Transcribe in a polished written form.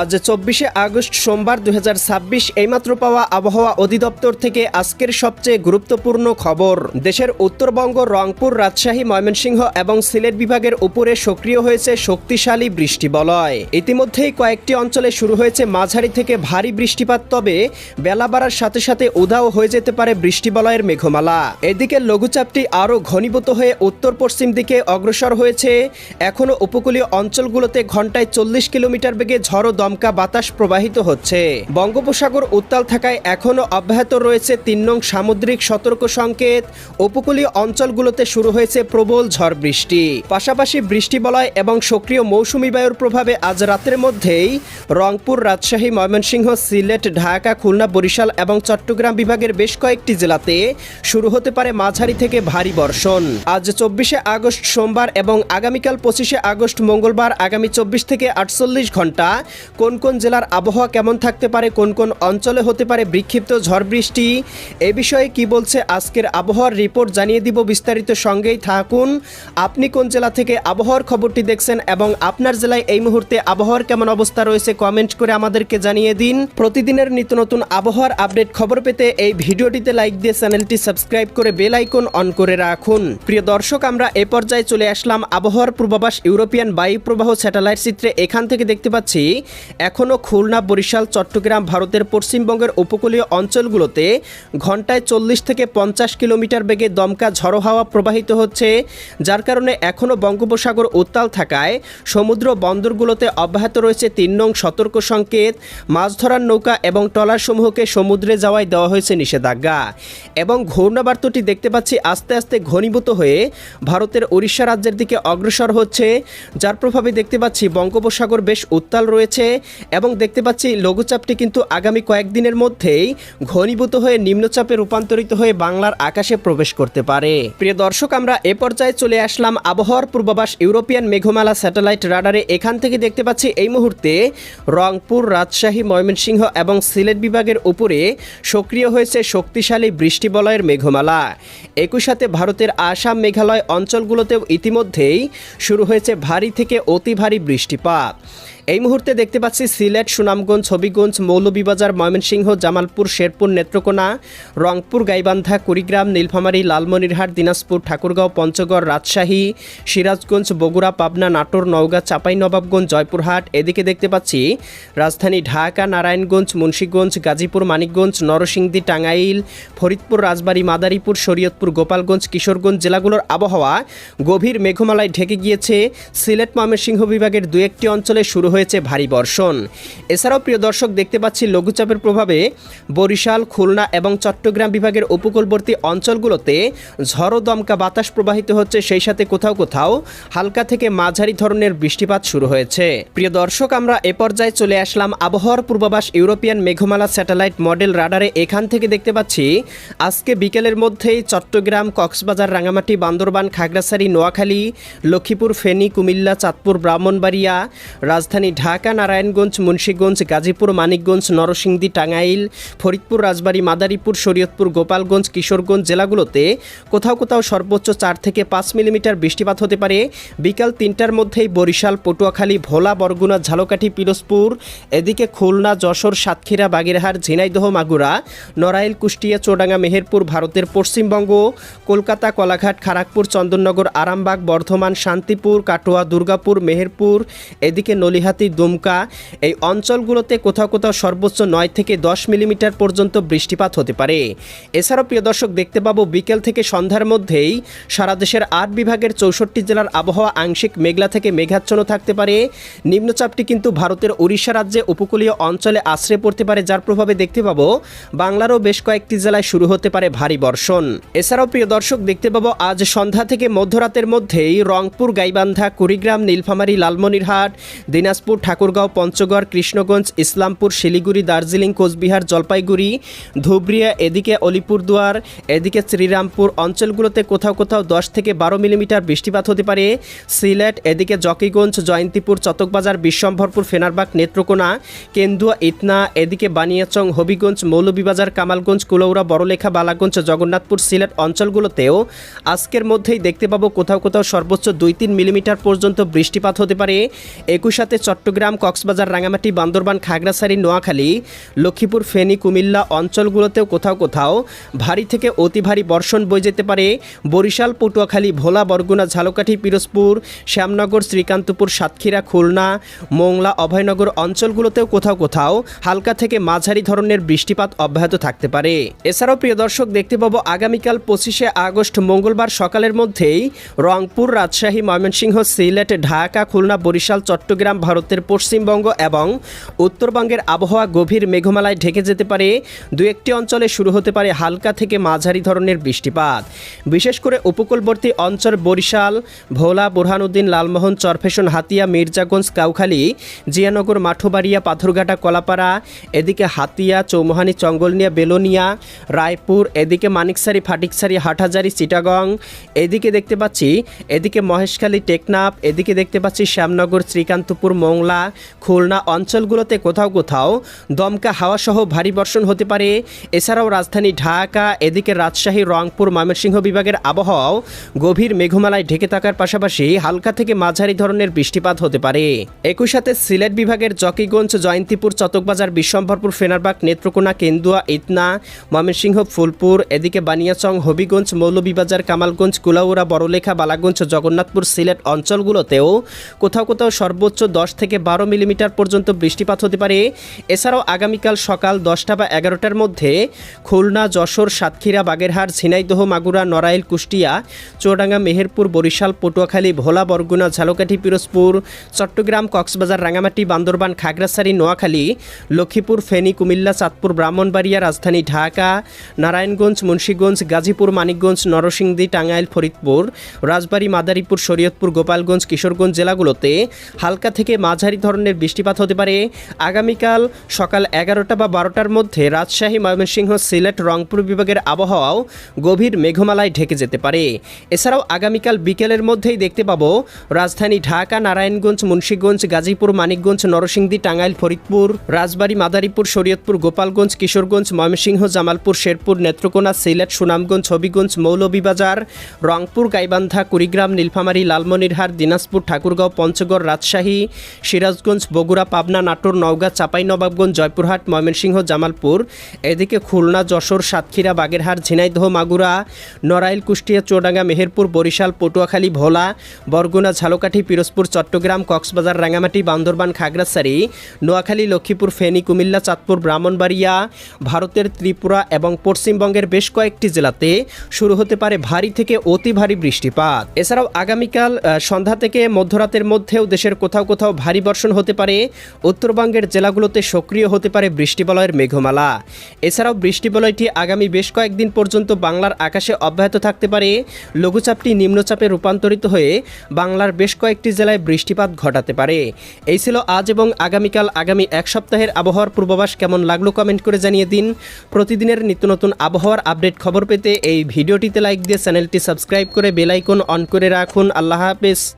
আজ 24শে আগস্ট সোমবার 2026 এইমাত্র পাওয়া আবহাওয়া অধিদপ্তর থেকে আজকের সবচেয়ে গুরুত্বপূর্ণ খবর। দেশের উত্তরবঙ্গ, রংপুর, রাজশাহী, ময়মনসিংহ এবং সিলেট বিভাগের উপরে সক্রিয় হয়েছে শক্তিশালী বৃষ্টিবলয়। ইতিমধ্যেই কয়েকটি অঞ্চলে শুরু হয়েছে মাঝারি থেকে ভারী বৃষ্টিপাত, তবে বেলা বাড়ার সাথে সাথে উধাও হয়ে যেতে পারে বৃষ্টিবলয়ের মেঘমালা। এদিকে লঘুচাপটি আরও ঘনীভূত হয়ে উত্তর পশ্চিম দিকে অগ্রসর হয়েছে। এখনও উপকূলীয় অঞ্চলগুলোতে ঘন্টায় 40 কিলোমিটার বেগে ঝড় দমকা বাতাস প্রবাহিত হচ্ছে। বঙ্গোপসাগর উত্তাল থাকায় এখনও অব্যাহত রয়েছে 3 নং সামুদ্রিক সতর্ক সংকেত। উপকূলীয় অঞ্চলগুলোতে শুরু হয়েছে প্রবল ঝড় বৃষ্টি। পাশাপাশি বৃষ্টিবলয় এবং সক্রিয় মৌসুমী বায়ুর প্রভাবে আজ রাতের মধ্যেই রংপুর, রাজশাহী, ময়মনসিংহ, সিলেট, ঢাকা, খুলনা, বরিশাল এবং চট্টগ্রাম বিভাগের বেশ কয়েকটি জেলাতে শুরু হতে পারে মাঝারি থেকে ভারী বর্ষণ। আজ 24শে আগস্ট সোমবার এবং আগামীকাল 25শে আগস্ট মঙ্গলবার আগামী 24 থেকে 48 ঘন্টা কোন কোন জেলার আবহাওয়া কেমন থাকতে পারে, কোন কোন অঞ্চলে হতে পারে বিক্ষিপ্ত ঝড় বৃষ্টি, এ বিষয়ে কি বলছে আজকের আবহাওয়ার রিপোর্ট জানিয়ে দিব। বিস্তারিত সঙ্গেই থাকুন। আপনি কোন জেলা থেকে আবহাওয়ার খবরটি দেখছেন এবং আপনার জেলায় এই মুহূর্তে আবহাওয়ার কেমন অবস্থা রয়েছে কমেন্ট করে আমাদেরকে জানিয়ে দিন। প্রতিদিনের নিত্য নতুন আবহাওয়ার আপডেট খবর পেতে এই ভিডিওটিতে লাইক দিয়ে চ্যানেলটি সাবস্ক্রাইব করে বেল আইকন অন করে রাখুন। প্রিয় দর্শক, আমরা এ পর্যায়ে চলে আসলাম আবহাওয়ার পূর্বাভাস ইউরোপিয়ান বায়ুপ্রবাহ স্যাটেলাইট চিত্রে। এখান থেকে দেখতে পাচ্ছি এখনও খুলনা, বরিশাল, চট্টগ্রাম, ভারতের পশ্চিমবঙ্গের উপকূলীয় অঞ্চলগুলোতে ঘন্টায় 40 থেকে 50 কিলোমিটার বেগে দমকা ঝড়ো হাওয়া প্রবাহিত হচ্ছে, যার কারণে এখনও বঙ্গোপসাগর উত্তাল থাকায় সমুদ্র বন্দরগুলোতে অব্যাহত রয়েছে 3 নং সতর্ক সংকেত। মাছ ধরার নৌকা এবং ট্রলারসমূহকে সমুদ্রে যাওয়ায় দেওয়া হয়েছে নিষেধাজ্ঞা। এবং ঘূর্ণাবর্তটি দেখতে পাচ্ছি আস্তে আস্তে ঘনীভূত হয়ে ভারতের উড়িষ্যা রাজ্যের দিকে অগ্রসর হচ্ছে, যার প্রভাবে দেখতে পাচ্ছি বঙ্গোপসাগর বেশ উত্তাল রয়েছে। এবং দেখতে পাচ্ছি লঘুচাপটি কিন্তু আগামী কয়েকদিনের মধ্যেই ঘনীভূত হয়ে নিম্নচাপে রূপান্তরিত হয়ে বাংলার আকাশে প্রবেশ করতে পারে। প্রিয় দর্শক, আমরা এ পর্যায়ে চলে আসলাম আবহাওয়ার পূর্বাভাস ইউরোপিয়ান মেঘমালা স্যাটেলাইট রাডারে। এখান থেকে দেখতে পাচ্ছি এই মুহূর্তে রংপুর, রাজশাহী, ময়মনসিংহ এবং সিলেট বিভাগের উপরে সক্রিয় হয়েছে শক্তিশালী বৃষ্টিবলয়ের মেঘমালা। একই সাথে ভারতের আসাম, মেঘালয় অঞ্চলগুলোতেও ইতিমধ্যেই শুরু হয়েছে ভারী থেকে অতি ভারী বৃষ্টিপাত। এই মুহূর্তে দেখতে পাচ্ছি সিলেট, সুনামগঞ্জ, হবিগঞ্জ, মৌলভীবাজার, ময়মনসিংহ, জামালপুর, শেরপুর, নেত্রকোনা, রংপুর, গাইবান্ধা, কুড়িগ্রাম, নীলফামারী, লালমনিরহাট, দিনাজপুর, ঠাকুরগাঁও, পঞ্চগড়, রাজশাহী, সিরাজগঞ্জ, বগুড়া, পাবনা, নাটোর, নওগাঁ, চাঁপাইনবাবগঞ্জ, জয়পুরহাট। এদিকে দেখতে পাচ্ছি রাজধানী ঢাকা, নারায়ণগঞ্জ, মুন্সিগঞ্জ, গাজীপুর, মানিকগঞ্জ, নরসিংদী, টাঙ্গাইল, ফরিদপুর, রাজবাড়ী, মাদারীপুর, শরীয়তপুর, গোপালগঞ্জ, কিশোরগঞ্জ জেলাগুলোর আবহাওয়া গভীর মেঘমালায় ঢেকে গিয়েছে। সিলেট, ময়মনসিংহ বিভাগের 2-1টি অঞ্চলে শুরু হয়েছে ভারী বর্ষণ। এছাড়াও প্রিয় দর্শক, দেখতে পাচ্ছি লঘুচাপের প্রভাবে বরিশাল, খুলনা এবং চট্টগ্রাম বিভাগের উপকূলবর্তী অঞ্চলগুলোতে ঝড়ো দমকা বাতাস প্রবাহিত হচ্ছে, সেই সাথে কোথাও কোথাও হালকা থেকে মাঝারি ধরনের বৃষ্টিপাত শুরু হয়েছে। প্রিয় দর্শক, আমরা এ পর্যায়ে চলে আসলাম আবহাওয়ার পূর্বাভাস ইউরোপিয়ান মেঘমালা স্যাটেলাইট মডেল রাডারে। এখান থেকে দেখতে পাচ্ছি আজকে বিকেলের মধ্যেই চট্টগ্রাম, কক্সবাজার, রাঙামাটি, বান্দরবান, খাগড়াছড়ি, নোয়াখালী, লক্ষ্মীপুর, ফেনী, কুমিল্লা, চাঁদপুর, ব্রাহ্মণবাড়িয়া, রাজধানী ঢাকা, নারায়ণগঞ্জ, মুন্সিগঞ্জ, গাজীপুর, মানিকগঞ্জ, নরসিংদী, টাঙ্গাইল, ফরিদপুর, রাজবাড়ী, মাদারীপুর, শরীয়তপুর, গোপালগঞ্জ, কিশোরগঞ্জ জেলাগুলোতে কোথাও কোথাও সর্বোচ্চ 4 থেকে 5 মিলিমিটার বৃষ্টিপাত হতে পারে। বিকাল 3টার মধ্যেই বরিশাল, পটুয়াখালী, ভোলা, বরগুনা, ঝালকাঠি, পিরোজপুর, এদিকে খুলনা, যশোর, সাতক্ষীরা, বাগেরহাট, ঝিনাইদহ, মাগুরা, নড়াইল, কুষ্টিয়া, চুয়াডাঙ্গা, মেহেরপুর, ভারতের পশ্চিমবঙ্গ, কলকাতা, কলাঘাট, খড়গপুর, চন্দননগর, আরামবাগ, বর্ধমান, শান্তিপুর, কাটোয়া, দুর্গাপুর, মেহেরপুর, এদিকে নলিহাতি, দুমকা, এই অঞ্চলগুলোতে কোথাও কোথাও সর্বোচ্চ 9 থেকে 10 মিলিমিটার পর্যন্ত বৃষ্টিপাত হতে পারে। এছাড়াও প্রিয় দর্শক, দেখতে পাবো বিকেল থেকে সন্ধ্যার মধ্যেই সারা দেশের 8 বিভাগের 64 জেলার আবহাওয়া আংশিক মেঘলা থেকে মেঘাচ্ছন্ন থাকতে পারে। নিম্নচাপটি কিন্তু ভারতের উড়িষ্যা রাজ্যে উপকূলীয় অঞ্চলে আশ্রয় পড়তে পারে, যার প্রভাবে দেখতে পাবো বাংলারও বেশ কয়েকটি জেলায় শুরু হতে পারে ভারী বর্ষণ। এছাড়াও প্রিয় দর্শক, দেখতে পাবো আজ সন্ধ্যা থেকে মধ্যরাতের মধ্যেই রংপুর, গাইবান্ধা, কুড়িগ্রাম, নীলফামারী, লালমনিরহাট, দিনাজপুর, দিনাজপুর, ঠাকুরগাঁও, পঞ্চগড়, কৃষ্ণগঞ্জ, ইসলামপুর, শিলিগুড়ি, দার্জিলিং, কোচবিহার, জলপাইগুড়ি, ধুবড়িয়া, এদিকে অলিপুরদুয়ার, এদিকে শ্রীরামপুর অঞ্চলগুলোতে কোথাও কোথাও 10 থেকে 12 মিলিমিটার বৃষ্টিপাত হতে পারে। সিলেট, এদিকে জকিগঞ্জ, জয়ন্তীপুর, চতকবাজার, বিশ্বম্ভরপুর, ফেনারবাগ, নেত্রকোনা, কেন্দুয়া, ইতনা, এদিকে বানিয়াচং, হবিগঞ্জ, মৌলভীবাজার, কামালগঞ্জ, কুলাউড়া, বড়লেখা, বালাগঞ্জ, জগন্নাথপুর, সিলেট অঞ্চলগুলোতেও আজকের মধ্যেই দেখতে পাবো কোথাও কোথাও সর্বোচ্চ 2-3 মিলিমিটার পর্যন্ত বৃষ্টিপাত হতে পারে। একই সাথে চট্টগ্রাম, কক্সবাজার, রাঙামাটি, বান্দরবান, খাগড়াছড়ি, নোয়াখালী, লক্ষ্মীপুর, ফেনী, কুমিল্লা অঞ্চলগুলোতেও কোথাও কোথাও ভারী থেকে অতি ভারী বর্ষণ বয়ে যেতে পারে। বরিশাল, পটুয়াখালী, ভোলা, বরগুনা, ঝালকাঠি, পিরোজপুর, শ্যামনগর, শ্রীকান্তপুর, সাতক্ষীরা, খুলনা, মোংলা, অভয়নগর অঞ্চলগুলোতেও কোথাও কোথাও হালকা থেকে মাঝারি ধরনের বৃষ্টিপাত অব্যাহত থাকতে পারে। এছাড়াও প্রিয় দর্শক দেখতে পাবো আগামীকাল 25শে আগস্ট মঙ্গলবার সকালের মধ্যেই রংপুর, রাজশাহী, ময়মনসিংহ, সিলেট, ঢাকা, খুলনা, বরিশাল, চট্টগ্রাম, ভারতের পশ্চিমবঙ্গ এবং উত্তরবঙ্গের আবহাওয়া গভীর মেঘমালায় ঢেকে যেতে পারে। দু একটি অঞ্চলে শুরু হতে পারে হালকা থেকে মাঝারি ধরনের বৃষ্টিপাত। বিশেষ করে উপকূলবর্তী অঞ্চল বরিশাল, ভোলা, বুরহানুদ্দিন, লালমোহন, চরফেশন, হাতিয়া, মির্জাগঞ্জ, কাউখালী, জিয়ানগর, মাঠবাড়িয়া, পাথরঘাটা, কলাপাড়া, এদিকে হাতিয়া, চৌমোহানি, চঙ্গলনিয়া, বেলোনিয়া, রায়পুর, এদিকে মানিকসারি, ফাটিকসারি, হাটহাজারি, চিটাগং, এদিকে দেখতে পাচ্ছি এদিকে মহেশখালী, টেকনাফ, এদিকে দেখতে পাচ্ছি শ্যামনগর, শ্রীকান্তপুর, মোংলা, খুলনা অঞ্চলগুলোতে কোথাও কোথাও দমকা হাওয়াসহ ভারী বর্ষণ হতে পারে। এছাড়াও রাজধানী ঢাকা, এদিকে রাজশাহী, রংপুর, ময়মনসিংহ বিভাগের আবহাওয়াও গভীর মেঘমালায় ঢেকে থাকার পাশাপাশি হালকা থেকে মাঝারি ধরনের বৃষ্টিপাত হতে পারে। একই সাথে সিলেট বিভাগের জকিগঞ্জ, জয়ন্তীপুর, চতকবাজার, বিশ্বম্ভরপুর, ফেনারবাগ, নেত্রকোনা, কেন্দুয়া, ইতনা, ময়মনসিংহ, ফুলপুর, এদিকে বানিয়াচং, হবিগঞ্জ, মৌলভীবাজার, কামালগঞ্জ, কুলাউড়া, বড়লেখা, বালাগঞ্জ, জগন্নাথপুর, সিলেট অঞ্চলগুলোতেও কোথাও কোথাও সর্বোচ্চ 10 থেকে 12 মিলিমিটার পর্যন্ত বৃষ্টিপাত হতে পারে। এছাড়াও আগামীকাল সকাল 10টা বা 11টার মধ্যে খুলনা, যশোর, সাতক্ষীরা, বাগেরহাট, ঝিনাইদহ, মাগুরা, নড়াইল, কুষ্টিয়া, চুয়াডাঙ্গা, মেহেরপুর, বরিশাল, পটুয়াখালী, ভোলা, বরগুনা, ঝালকাঠি, পিরোজপুর, চট্টগ্রাম, কক্সবাজার, রাঙামাটি, বান্দরবান, খাগড়াছড়ি, নোয়াখালী, লক্ষ্মীপুর, ফেনী, কুমিল্লা, চাঁদপুর, ব্রাহ্মণবাড়িয়া, রাজধানী ঢাকা, নারায়ণগঞ্জ, মুন্সিগঞ্জ, গাজীপুর, মানিকগঞ্জ, নরসিংদী, টাঙ্গাইল, ফরিদপুর, রাজবাড়ী, মাদারীপুর, শরীয়তপুর, গোপালগঞ্জ, কিশোরগঞ্জ জেলাগুলোতে হালকা থেকে মাঝারি ধরনের বৃষ্টিপাত হতে পারে। আগামীকাল সকাল 11টা বা 12টার মধ্যে রাজশাহী, ময়মনসিংহ, সিলেট, রংপুর বিভাগের আবহাওয়াও গভীর মেঘমালায় ঢেকে যেতে পারে। এছাড়াও আগামীকাল বিকেলের মধ্যেই দেখতে পাবো রাজধানী ঢাকা, নারায়ণগঞ্জ, মুন্সিগঞ্জ, গাজীপুর, মানিকগঞ্জ, নরসিংদী, টাঙ্গাইল, ফরিদপুর, রাজবাড়ী, মাদারীপুর, শরীয়তপুর, গোপালগঞ্জ, কিশোরগঞ্জ, ময়মনসিংহ, জামালপুর, শেরপুর, নেত্রকোনা, সিলেট, সুনামগঞ্জ, হবিগঞ্জ, মৌলভীবাজার, রংপুর, গাইবান্ধা, কুড়িগ্রাম, নীলফামারী, লালমনিরহাট, দিনাজপুর, ঠাকুরগাঁও, পঞ্চগড়, রাজশাহী, সিরাজগঞ্জ, বগুড়া, পাবনা, নাটোর, নওগাঁ, চাঁপাইনবাবগঞ্জ, জয়পুরহাট, ময়মনসিংহ, জামালপুর, এদিকে খুলনা, যশোর, সাতক্ষীরা, বাগেরহাট, ঝিনাইদহ, মাগুরা, নড়াইল, কুষ্টিয়া, চুয়াডাঙ্গা, মেহেরপুর, বরিশাল, পটুয়াখালী, ভোলা, বরগুনা, ঝালকাঠি, পিরোজপুর, চট্টগ্রাম, কক্সবাজার, রাঙামাটি, বান্দরবান, খাগড়াছড়ি, নোয়াখালী, লক্ষ্মীপুর, ফেনী, কুমিল্লা, চাঁদপুর, ব্রাহ্মণবাড়িয়া, ভারতের ত্রিপুরা এবং পশ্চিমবঙ্গের বেশ কয়েকটি জেলাতে শুরু হতে পারে ভারী থেকে অতি ভারী বৃষ্টিপাত। এছাড়াও আগামীকাল সন্ধ্যা থেকে মধ্যরাতের মধ্যেও দেশের কোথাও কোথাও ভারী বর্ষণ হতে পারে। উত্তরবঙ্গের জেলাগুলোতে সক্রিয় হতে পারে বৃষ্টিবলয়ের মেঘমালা। এছাড়াও বৃষ্টিবলয়টি আগামী বেশ কয়েকদিন পর্যন্ত বাংলার আকাশে অব্যাহত থাকতে পারে। লঘুচাপটি নিম্নচাপে রূপান্তরিত হয়ে বাংলার বেশ কয়েকটি জেলায় বৃষ্টিপাত ঘটাতে পারে। এই ছিল আজ এবং আগামীকাল আগামী এক সপ্তাহের আবহাওয়ার পূর্বাভাস। কেমন লাগলো কমেন্ট করে জানিয়ে দিন। প্রতিদিনের নিত্য নতুন আবহাওয়ার আপডেট খবর পেতে এই ভিডিওটিতে লাইক দিয়ে চ্যানেলটি সাবস্ক্রাইব করে বেল আইকন অন করে রাখুন। আল্লাহ হাফেজ।